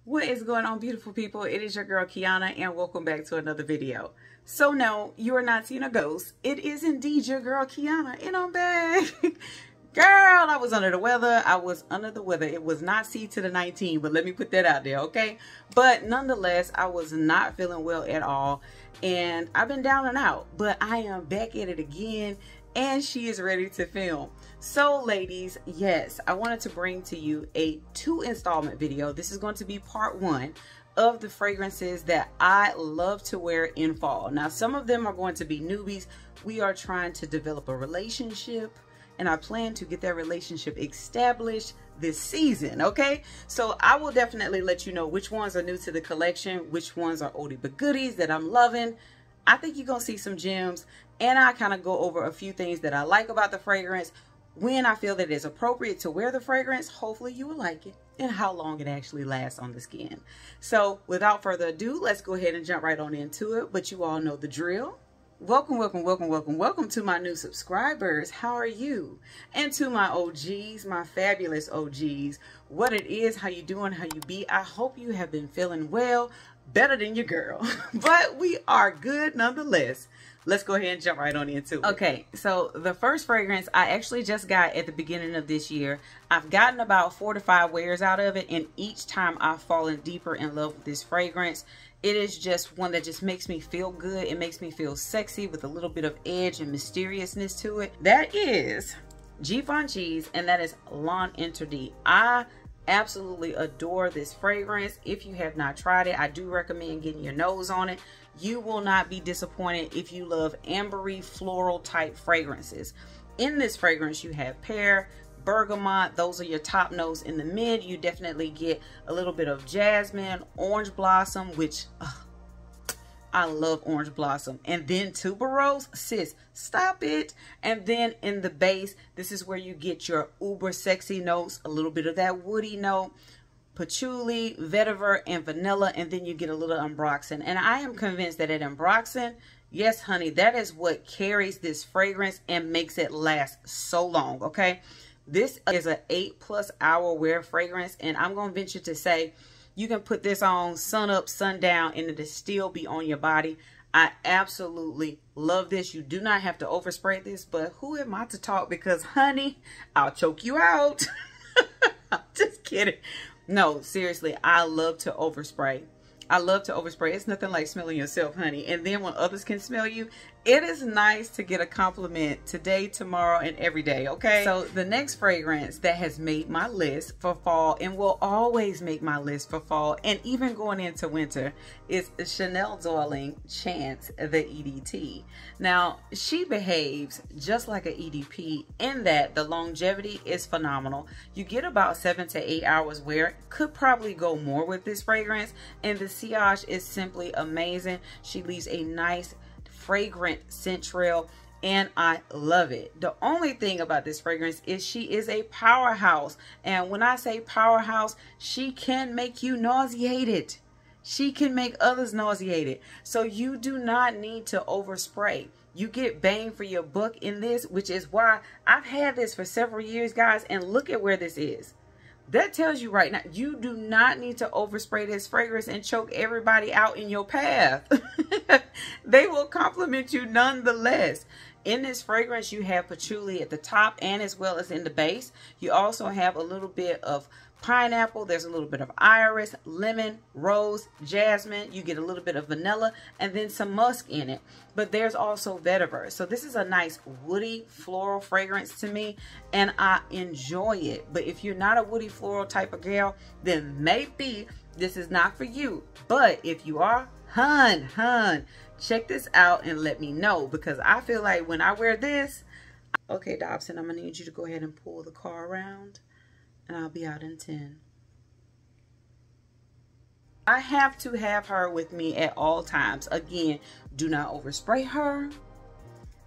What is going on, beautiful people? It is your girl Kiana, and welcome back to another video. So no, you are not seeing a ghost. It is indeed your girl Kiana, and I'm back. Girl, I was under the weather. It was not C to the 19, but let me put that out there, okay? But nonetheless, I was not feeling well at all, and I've been down and out, but I am back at it again, and she is ready to film. So ladies, yes, I wanted to bring to you a 2 installment video. This is going to be part 1 of the fragrances that I love to wear in fall. Now, some of them are going to be newbies. We are trying to develop a relationship, and I plan to get that relationship established this season, okay? So I will definitely let you know which ones are new to the collection, which ones are oldie but goodies that I'm loving. I think you're gonna see some gems, and I kind of go over a few things that I like about the fragrance, when I feel that it's appropriate to wear the fragrance. Hopefully you will like it, and how long it actually lasts on the skin. So without further ado, let's go ahead and jump right on into it. But you all know the drill. Welcome, welcome, welcome, welcome, welcome to my new subscribers. How are you? And to my OGs, my fabulous OGs, what it is, how you doing, how you be. I hope you have been feeling well, better than your girl, but we are good nonetheless. Let's go ahead and jump right on into it. Okay, so the first fragrance I actually just got at the beginning of this year. I've gotten about 4 to 5 wears out of it, and each time I've fallen deeper in love with this fragrance. It is just one that just makes me feel good. It makes me feel sexy with a little bit of edge and mysteriousness to it. That is Givenchy's, and that is L'Interdit. I absolutely adore this fragrance. If you have not tried it, I do recommend getting your nose on it. You will not be disappointed if you love ambery floral type fragrances. In this fragrance, you have pear, bergamot. Those are your top notes. In the mid, you definitely get a little bit of jasmine, orange blossom, which I love orange blossom, and then tuberose. Sis, stop it. And then in the base, this is where you get your uber sexy notes, a little bit of that woody note, patchouli, vetiver, and vanilla, and then you get a little ambroxan. And I am convinced that at ambroxan, yes honey, that is what carries this fragrance and makes it last so long, okay? This is an 8+ hour wear fragrance, and I'm gonna venture to say you can put this on sun up, sundown, and it'll still be on your body. I absolutely love this. You do not have to overspray this, but who am I to talk? Because honey, I'll choke you out. I'm just kidding. No, seriously, I love to overspray. I love to overspray. It's nothing like smelling yourself, honey. And then when others can smell you, it is nice to get a compliment today, tomorrow, and every day, okay? So the next fragrance that has made my list for fall and will always make my list for fall and even going into winter is Chanel Darling Chance, the EDT. Now, she behaves just like an EDP in that the longevity is phenomenal. You get about 7 to 8 hours wear. Could probably go more with this fragrance, and the sillage is simply amazing. She leaves a nice fragrant scent trail, and I love it. The only thing about this fragrance is she is a powerhouse, and when I say powerhouse, she can make you nauseated. She can make others nauseated. So you do not need to overspray. You get bang for your buck in this, which is why I've had this for several years, guys, and look at where this is. That tells you right now, you do not need to overspray this fragrance and choke everybody out in your path. They will compliment you nonetheless. In this fragrance, you have patchouli at the top and as well as in the base. You also have a little bit of pineapple. There's a little bit of iris, lemon, rose, jasmine. You get a little bit of vanilla and then some musk in it. But there's also vetiver. So this is a nice woody floral fragrance to me, and I enjoy it. But if you're not a woody floral type of girl, then maybe this is not for you. But if you are, hun, check this out and let me know, because I feel like when I wear this, okay, Dobson, I'm gonna need you to go ahead and pull the car around, and I'll be out in 10. I have to have her with me at all times. Again, do not overspray her.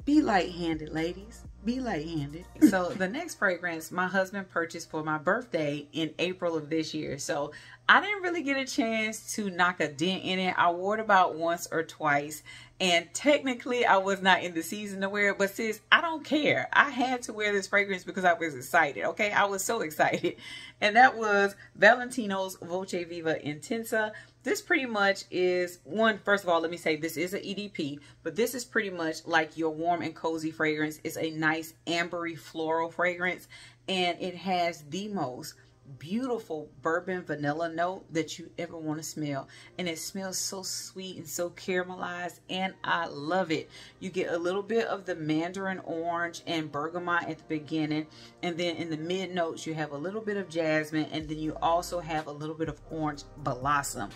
Be light-handed, ladies. Be light-handed. So the next fragrance my husband purchased for my birthday in April of this year. So I didn't really get a chance to knock a dent in it. I wore it about once or twice, and technically I was not in the season to wear it, but sis, I don't care. I had to wear this fragrance because I was excited, okay? I was so excited. And that was Valentino's Volce Viva Intensa. This pretty much is one, first of all, let me say this is an EDP, but this is pretty much like your warm and cozy fragrance. It's a nice ambery floral fragrance, and it has the most beautiful bourbon vanilla note that you ever want to smell, and it smells so sweet and so caramelized, and I love it. You get a little bit of the mandarin orange and bergamot at the beginning, and then in the mid notes you have a little bit of jasmine, and then you also have a little bit of orange blossom.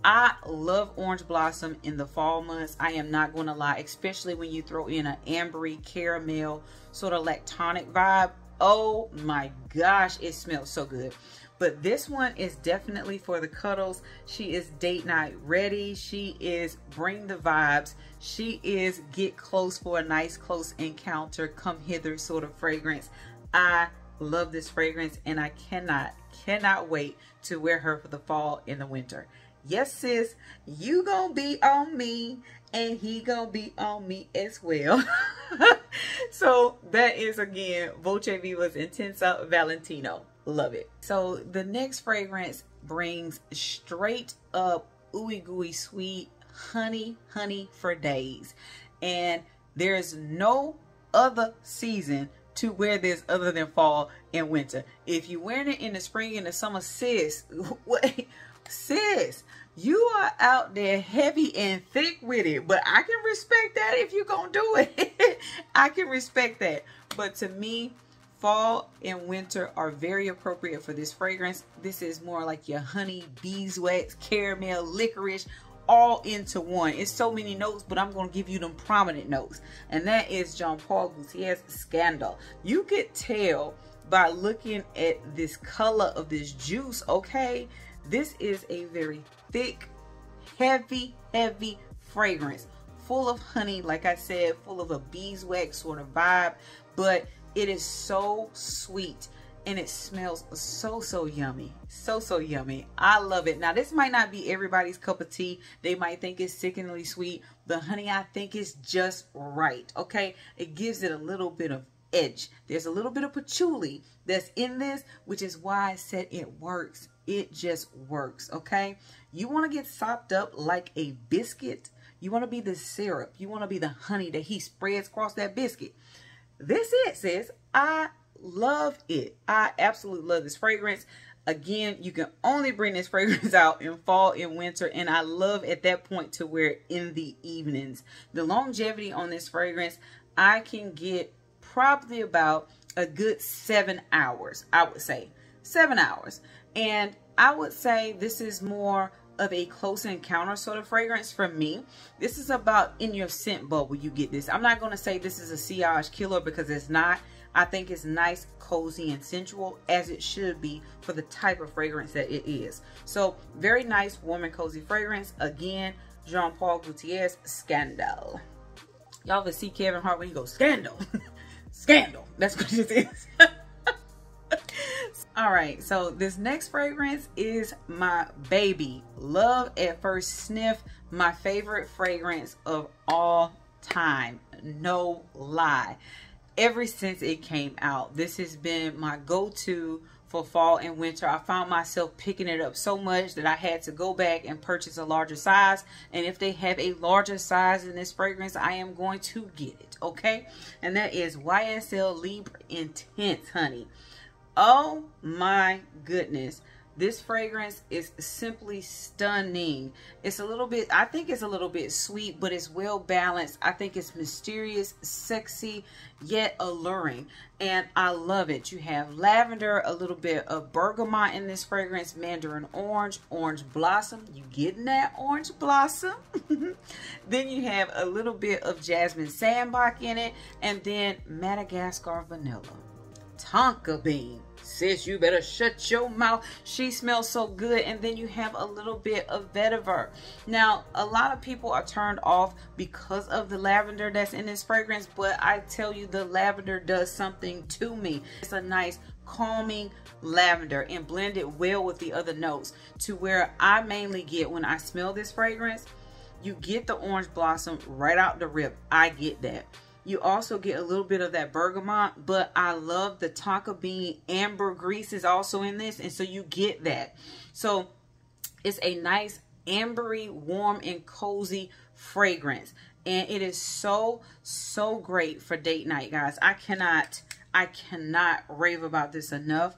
I love orange blossom in the fall months. I am not going to lie, especially when you throw in an ambery caramel sort of lactonic vibe. Oh my gosh, it smells so good. But this one is definitely for the cuddles. She is date night ready. She is bring the vibes. She is get close for a nice close encounter, come hither sort of fragrance. I love this fragrance, and I cannot wait to wear her for the fall and the winter. Yes, sis, you gonna be on me, and he gonna be on me as well. So that is, again, Volce Viva's Intensa Valentino. Love it. So the next fragrance brings straight up ooey gooey sweet honey for days. And there's no other season to wear this other than fall and winter. If you're wearing it in the spring and the summer, sis, wait, sis, you are out there heavy and thick with it. But I can respect that if you're gonna do it. I can respect that. But to me, fall and winter are very appropriate for this fragrance. This is more like your honey, beeswax, caramel, licorice, all into one. It's so many notes, but I'm going to give you them prominent notes. And that is Jean Paul Gaultier's Scandal. You could tell by looking at this color of this juice, okay? This is a very thick, heavy fragrance. Full of honey, like I said, full of a beeswax sort of vibe. But it is so sweet, and it smells so yummy. So yummy. I love it. Now, this might not be everybody's cup of tea. They might think it's sickeningly sweet. The honey, I think, is just right, okay? It gives it a little bit of edge. There's a little bit of patchouli that's in this, which is why I said it works. It just works, okay? You want to get sopped up like a biscuit. You want to be the syrup. You want to be the honey that he spreads across that biscuit. This it, sis. I love it. I absolutely love this fragrance. Again, you can only bring this fragrance out in fall and winter, and I love at that point to wear it in the evenings. The longevity on this fragrance, I can get probably about a good 7 hours. I would say 7 hours. And I would say this is more of a close encounter sort of fragrance for me. This is about in your scent bubble you get this. I'm not going to say this is a sillage killer because it's not. I think it's nice, cozy, and sensual, as it should be for the type of fragrance that it is. So very nice, warm and cozy fragrance. Again, Jean Paul Gaultier's Scandal. Y'all will see Kevin Hart when he goes, Scandal. Scandal. That's what this is. All right, so this next fragrance is my baby. Love at First Sniff, my favorite fragrance of all time. No lie. Ever since it came out, this has been my go-to for fall and winter. I found myself picking it up so much that I had to go back and purchase a larger size. And if they have a larger size in this fragrance, I am going to get it, okay? And that is YSL Libre Intense, honey. Oh my goodness. This fragrance is simply stunning. It's a little bit, I think it's a little bit sweet, but it's well balanced. I think it's mysterious, sexy, yet alluring. And I love it. You have lavender, a little bit of bergamot in this fragrance, mandarin orange, orange blossom. You getting that orange blossom? Then you have a little bit of jasmine sandbach in it, and then Madagascar vanilla. Tonka bean. Sis, you better shut your mouth. She smells so good. And then you have a little bit of vetiver. Now, a lot of people are turned off because of the lavender that's in this fragrance, but I tell you, the lavender does something to me. It's a nice calming lavender and blend it well with the other notes to where I mainly get, when I smell this fragrance, you get the orange blossom right out the rip. I get that. You also get a little bit of that bergamot, but I love the tonka bean ambergris is also in this, and so you get that. So it's a nice ambery, warm and cozy fragrance, and it is so great for date night, guys. I cannot rave about this enough.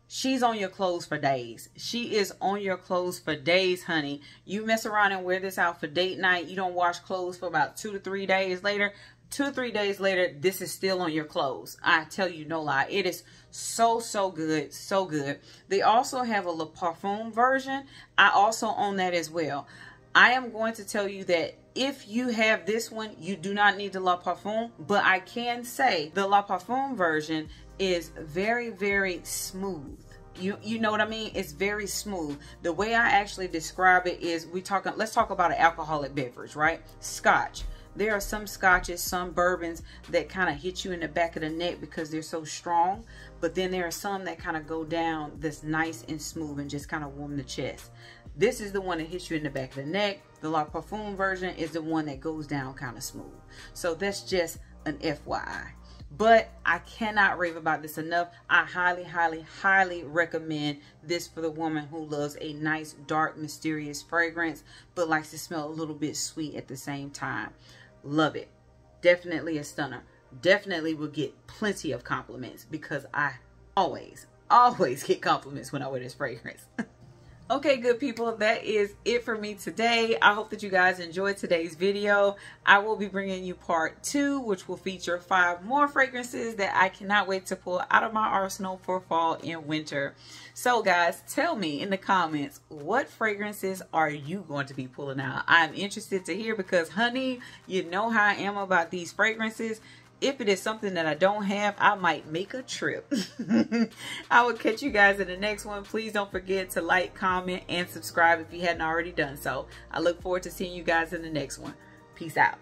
She's on your clothes for days. She is on your clothes for days, honey. You mess around and wear this out for date night. You don't wash clothes for about 2 to 3 days later. 2 to 3 days later, this is still on your clothes. I tell you no lie. It is so good, so good. They also have a Le Parfum version. I also own that as well. I am going to tell you that if you have this one, you do not need the La Parfum, but I can say the La Parfum version is very smooth. You know what I mean? It's very smooth. The way I actually describe it is, let's talk about an alcoholic beverage, right? Scotch. There are some scotches, some bourbons that kind of hit you in the back of the neck because they're so strong, but then there are some that kind of go down that's nice and smooth and just kind of warm the chest. This is the one that hits you in the back of the neck. The La Parfum version is the one that goes down kind of smooth. So that's just an FYI. But I cannot rave about this enough. I highly recommend this for the woman who loves a nice, dark, mysterious fragrance, but likes to smell a little bit sweet at the same time. Love it. Definitely a stunner. Definitely will get plenty of compliments because I always get compliments when I wear this fragrance. Okay, good people, that is it for me today. I hope that you guys enjoyed today's video. I will be bringing you part 2, which will feature 5 more fragrances that I cannot wait to pull out of my arsenal for fall and winter. So guys, tell me in the comments, what fragrances are you going to be pulling out? I'm interested to hear because, honey, you know how I am about these fragrances. If it is something that I don't have, I might make a trip. I will catch you guys in the next one. Please don't forget to like, comment, and subscribe if you hadn't already done so. I look forward to seeing you guys in the next one. Peace out.